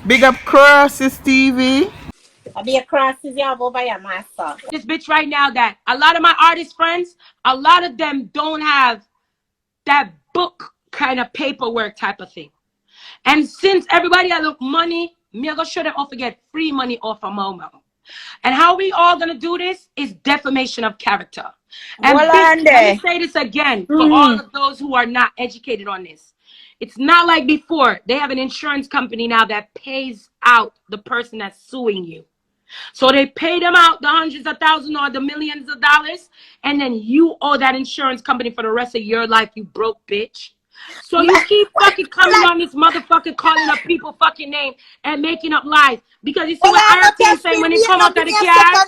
Big up Crosses TV. I'll be across his job over your master. This bitch right now that a lot of my artist friends, a lot of them don't have that book kind of paperwork type of thing. And since everybody has look money, me I go show them off to get free money off of Momo. And how we all gonna do this is defamation of character. And let me say this again for all of those who are not educated on this. It's not like before. They have an insurance company now that pays out the person that's suing you. So they pay them out the hundreds of thousands or the millions of dollars, and then you owe that insurance company for the rest of your life, you broke bitch. So you keep fucking coming on this motherfucker calling up people fucking name and making up lies. Because you see what IRT saying when he come out of the car?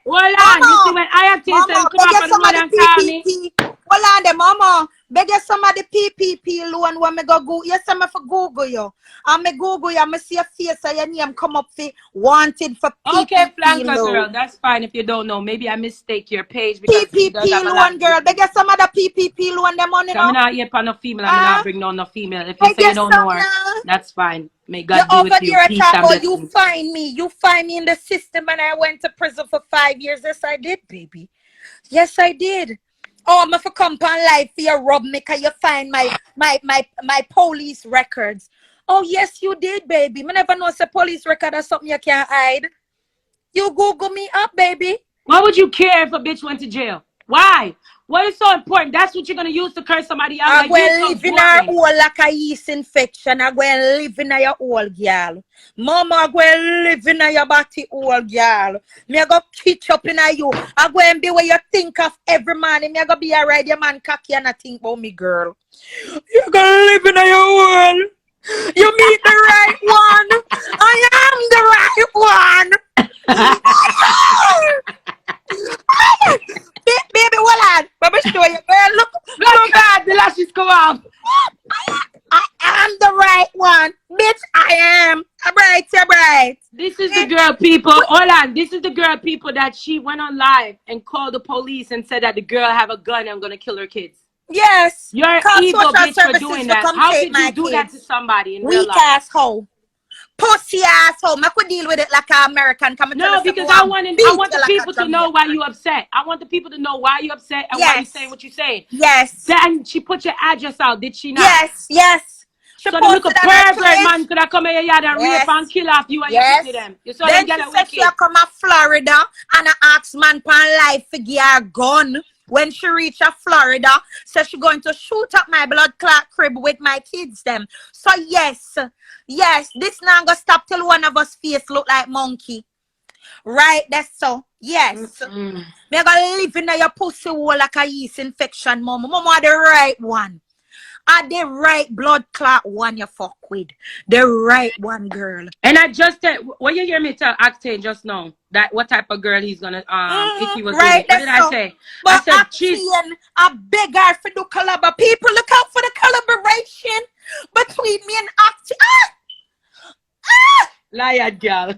Hold on, you see when IRT saying come out of the road and call me? Hold on there, Momo. Beg some of the PPP loan when me go Google. Yes, I'm for Google you. I'm a Google you. I'm see a face of your name come up for wanted for PPP okay, Flanker loan. girl, that's fine if you don't know. Maybe I mistake your page because PPP loan, girl. Beg some of the PPP loan them money now. I'm not here for no female. I'm not bring no female. If you say you don't know her, that's fine. May God be with you. Peace and blessings. You find me. You find me in the system, and I went to prison for 5 years. Yes, I did, baby. Yes, I did. Oh, I'm for come on live for your rub me, cause you find my police records. Oh, yes, you did, baby. I never know it's a police record or something you can't hide. You Google me up, baby. Why would you care if a bitch went to jail? Why? What is so important? That's what you're going to use to curse somebody out. I'm going to live in her hole like a yeast infection. I'm going to live in your hole, girl. Mama, I'm going to live in your body hole, girl. Me go kitch up in you. I'm going to be where you think of every man. Me go be a radio man cocky and I think about me, girl. You're going to live in your hole. You meet the right one. I am the right one. Baby, hold on. Let me show you, girl. Look at the lashes come off. I am the right one. Bitch, I am. I'm right. This is the girl, people. Hold on. This is the girl, people, that she went on live and called the police and said that the girl have a gun and going to kill her kids. Yes. You're an evil bitch for doing that. How could you do that to somebody in real life? Weak asshole. Pussy asshole. I could deal with it like an American. No, because I want the people to know why you upset. I want the people to know why you upset and why you saying what you saying. Yes. Then she put your address out, did she not? Yes. So the little pervert man could have come in your yard and rape and kill off you and you pity them. You saw them get a wicked. She come to Florida and I asked man pan life to get a gun. When she reach Florida, so she going to shoot up my blood clot crib with my kids them. So yes, this not gonna stop till one of us face look like monkey. Right, that's so. Yes. Me gonna live in your pussy hole like a yeast infection, mama. Mama the right one. The right blood clot one you fuck with. The right one, girl. And I just said, what you hear me tell Octane just now, that what type of girl he's gonna if he was right, doing it. What did I say? But I said she's a big guy for the collab. People look out for the collaboration between me and Octane. Liar girl.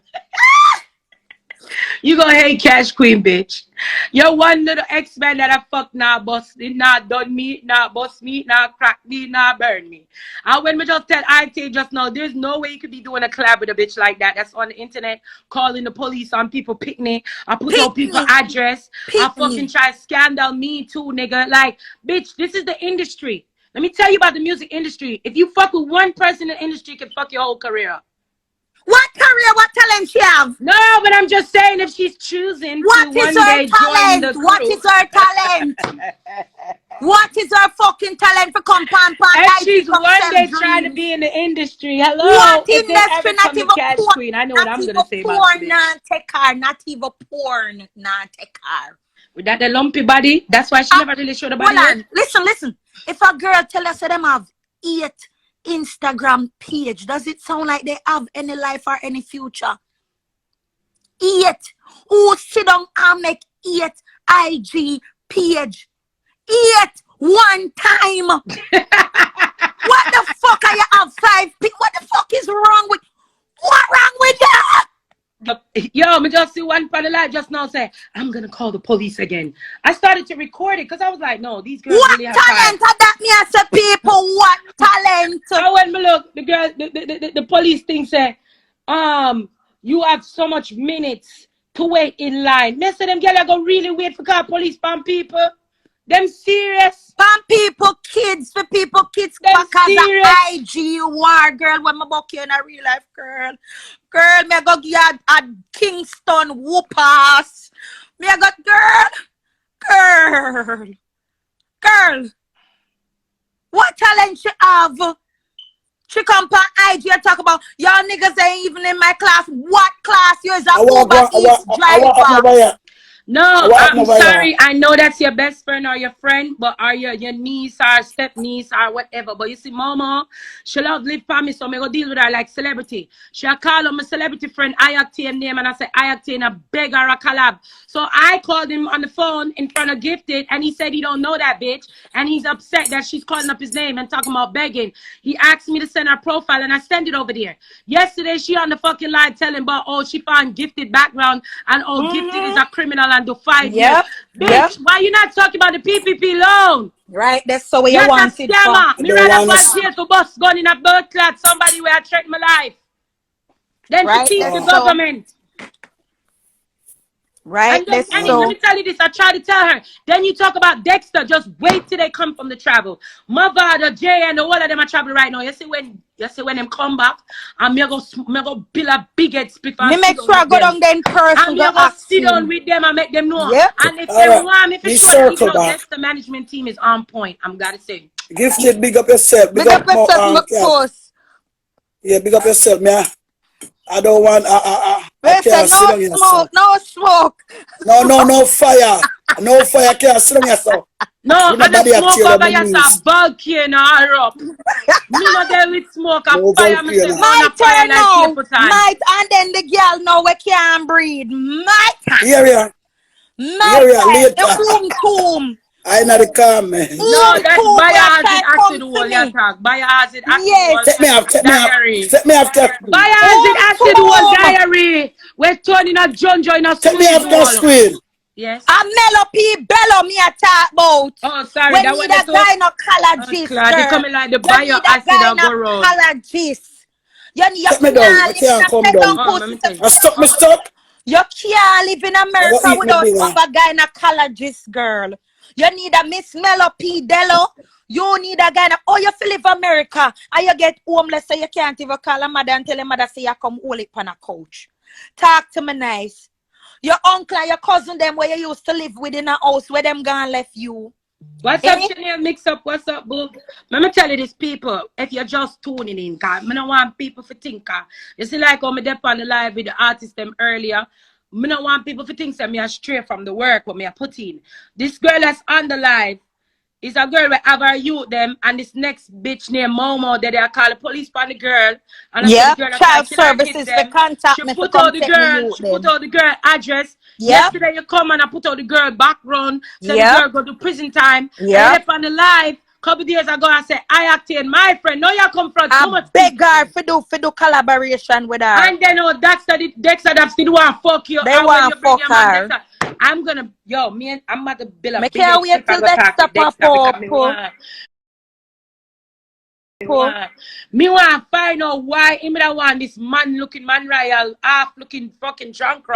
You gonna hate Cash Queen, bitch. You're one little X-Man that I fuck now, bust me, now done me, now bust me, now crack me, now burn me. And when we just tell IT just now, there's no way you could be doing a collab with a bitch like that. That's on the internet, calling the police on people picnic. I put on people address. I fucking try scandal me too, nigga. Like, bitch, this is the industry. Let me tell you about the music industry. If you fuck with one person in the industry, you can fuck your whole career up. What career, what talent she have? No, but I'm just saying if she's choosing what to is one her day talent? join the What is her talent? What is her fucking talent for compound? And she's one day trying to be in the industry. Hello. What industry? Not even Cash Queen. I know what I'm gonna say about porn. Not take her. Not even porn. Not take her. With that the lumpy body, that's why she never really showed the body. Hold on. Listen. If a girl tell us them have 8 Instagram page, does it sound like they have any life or any future? 8. Who sit down and make 8 IG page? 8 one time. What the fuck are you have 5 people? What the fuck is wrong with? What wrong with that? Yo, me just see one part of live just now say, I'm gonna call the police again. I started to record it because I was like, no, these girls What really have talent time. are that me as a people? What talent? So when me look, the girl, the police thing say, you have so much minutes to wait in line. Me say them girl I go really wait for call police from people. Them serious. From people, kids, for people, kids, Them because serious. of IG you are, girl, when my book you in a real life, girl. Girl, me go give you a Kingston whoop-ass. Me got girl. What talent she have? She come on IG and talk about, y'all niggas ain't even in my class. What class? You is a Uber Eats driver. No, I'm sorry. I know that's your best friend or your friend, but are your niece or step niece or whatever. But you see, Momo, she love live for me, so me go deal with her like celebrity. She call on my celebrity friend TagTeam name, and I say TagTeam a beg her a collab. So I called him on the phone in front of Gifted, and he said he don't know that bitch, and he's upset that she's calling up his name and talking about begging. He asked me to send her profile, and I sent it over there. Yesterday, she on the fucking live telling about, oh, she found Gifted background, and oh, Gifted is a criminal and do 5 years. Bitch, why you not talking about the PPP loan? Right, that's so what you want it for. Me rather go jail to bust gun in a blood clot somebody where I threaten my life. Then right, to teach the government. Right, and let me tell you this, I try to tell her. Then you talk about Dexter, just wait till they come from the travel. Mother, the Jay, and all of them are traveling right now. You see when them come back, and me go build a big head split. Me make sure I go down there in person. And me go sit down with them and make them know. Yep. And if they want me for sure, even though Dexter management team is on point, I'm gotta say. Gifted, big up yourself. Big up yourself, yes. Yeah, big up yourself, man. I don't want I can't sit down here. No smoke. No fire. No fire, can't sit down here, so. No, and the smoke over here is bulky and up. Me not there with smoke and fire myself on a fire like people time. Might, and then the girl know we can't breathe. Might. Here. The boom. I know the car, man. No, that's bioacid acid wall you talk. Bioacid acid wall. Set me off. Bioacid acid wall diary. We're turning a junjo in a Set me off the screen. Yes. A Melopy bellow me a talk about. Oh, sorry. When need a gynecologist, girl. Coming like the bioacid go road. You need Set me down. I can't come down. I stuck. You can't live in America without a gynecologist, girl. You need a Miss Melopy Dello. You need a guy. Oh, you feel live America and you get homeless, so you can't even call a mother and tell a mother say you come hold it on a couch. Talk to me nice. Your uncle and your cousin them where you used to live within a house where them gone left you. What's up, Chanel? Mix up. What's up, boo? Let me tell you this, people. If you're just tuning in, cause I don't want people to think. You see, like when me dep on the live with the artist them earlier. I don't want people to think that me are straight from the work what me are put in. This girl that's on the live is a girl where have her youth them, and this next bitch named Momo that they call the police on the girl. And yeah, child services for contact me. She put out the girl address. Yesterday you come and I put out the girl background. So the girl go to prison time. Yeah. And on the live. Couple days ago, I said, TagTeam, my friend. Now you come from so much. Beg her for do collaboration with her. And then, Dexter that still want to fuck you. They want to fuck her. I'm going to, I'm about to build a big can't wait till Dexter pop up. Me want to find out why him that want this man royal, half looking fucking drunk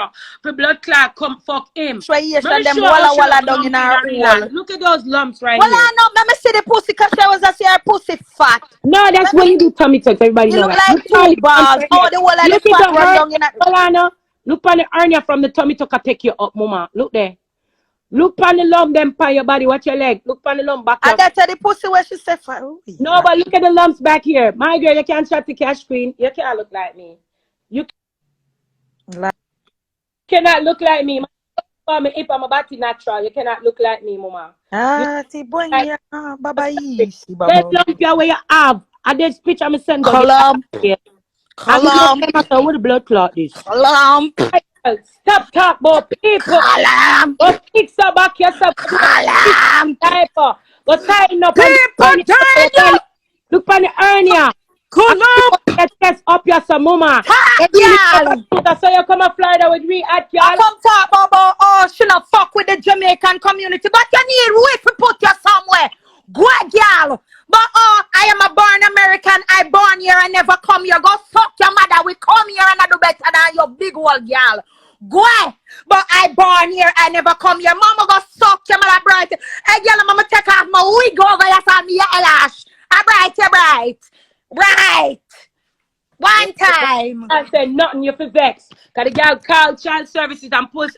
for blood clot come fuck him. Them walla down in our hole. Look at those lumps right here. Well, I know. Let me see the pussy because she was a her pussy fat. No, that's when you do tummy tucks. Everybody know that. Look like 2 balls. Oh, the wall of the fat run down in her. Look on the hernia from the tummy tuck take you up, mama. Look there. Look on the lump them by your body. Watch your leg. Look on the lump back. And that's the pussy where she said for. No, but look at the lumps back here. My girl, you can't chat to Cashquen. You can't look like me. You cannot look like me. If I'm a body natural, you cannot look like me, mama. Bye-bye. That lump here where you have. And this picture I'm sending. Column. I'm with the blood clot this. Column. Stop talk about people. Go fix up back yourself. Column. Go tighten up. People, tighten up. Look on the hernia. Get test up your some mama. Girl. So you come to Florida with me at I y'all. come talk about, oh, she not fuck with the Jamaican community, but you need way to put you somewhere. Go, girl. But I am a born American. I born here. I never come here. Go fuck your mother. We come here and I do better than your big old girl. Go. But I born here. I never come here. Mama go suck your mother bright. Hey, girl, mama take off my wig over here for me, Elash. I bright, you bright. Right. One time. I said nothing, you for vex. Cause the girl called child services and police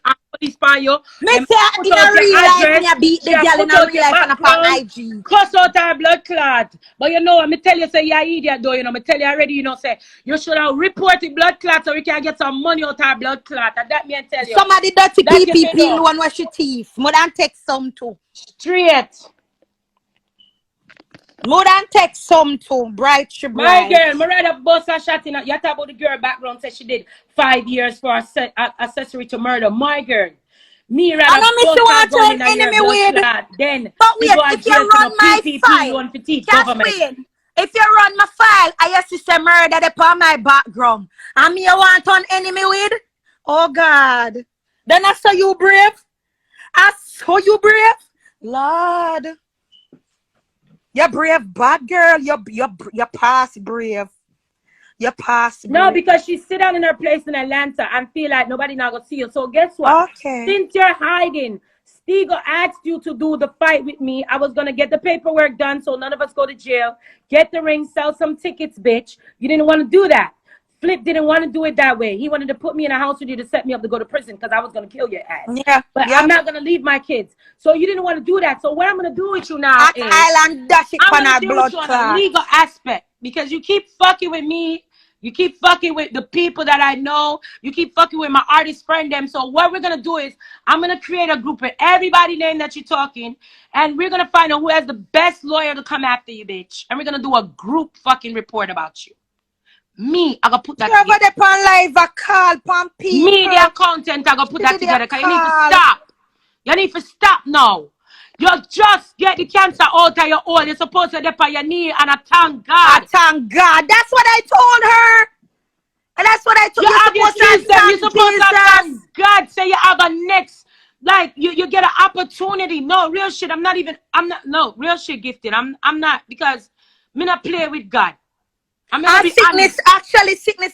on you. Me say in a real life, me beat the girl in a real life and upon IG. Cuss out her blood clot. But you know, me tell you, say you're idiot though, you know, me tell you already, you know, say, you should have reported blood clot so we can get some money out her blood clot. And that me tell you. Some of the dirty PPP loan where she thief. More than take some too. Straight. More than take some too. Bright, she bright. My girl, me rather bust a shot in her. You talk about the girl background, said she did 5 years for accessory to murder. My girl. Me rather I know me she want to an enemy with. Then but wait, if you run my file, GiftedHands, if you run my file, I used to say murder upon my background. And me you want an enemy with? Oh God. Then I saw you brave. I saw you brave. Lord. You're brave, bad girl. You're past brave. You're past brave. No, because she sit down in her place in Atlanta and feel like nobody not gonna see you. So guess what? Okay. Since you're hiding, Stigo asked you to do the fight with me. I was gonna get the paperwork done so none of us go to jail. Get the ring, sell some tickets, bitch. You didn't want to do that. Flip didn't want to do it that way. He wanted to put me in a house with you to set me up to go to prison because I was going to kill your ass. Yeah. But I'm not going to leave my kids. So you didn't want to do that. So what I'm going to do with you now is Island dash it I'm going to on deal blood with you on a legal aspect because you keep fucking with me. You keep fucking with the people that I know. You keep fucking with my artist friend them. So what we're going to do is I'm going to create a group with everybody name that you're talking. And we're going to find out who has the best lawyer to come after you, bitch. And we're going to do a group fucking report about you. Me, I gotta put that together. Live a call from people. Media content, I gotta put that together. Cause you need to stop. You need to stop now. You just get the cancer out of your hole. You're supposed to dip on your knee and I thank God. I thank God. That's what I told her. And that's what I told you. You're supposed to thank God. Say you have a next, like you get an opportunity. No, real shit. No, real shit gifted. I'm not because me not play with God. Sickness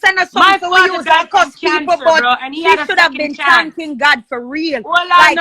and a song for we use because people, but he should have been thanking God for real. Well, like,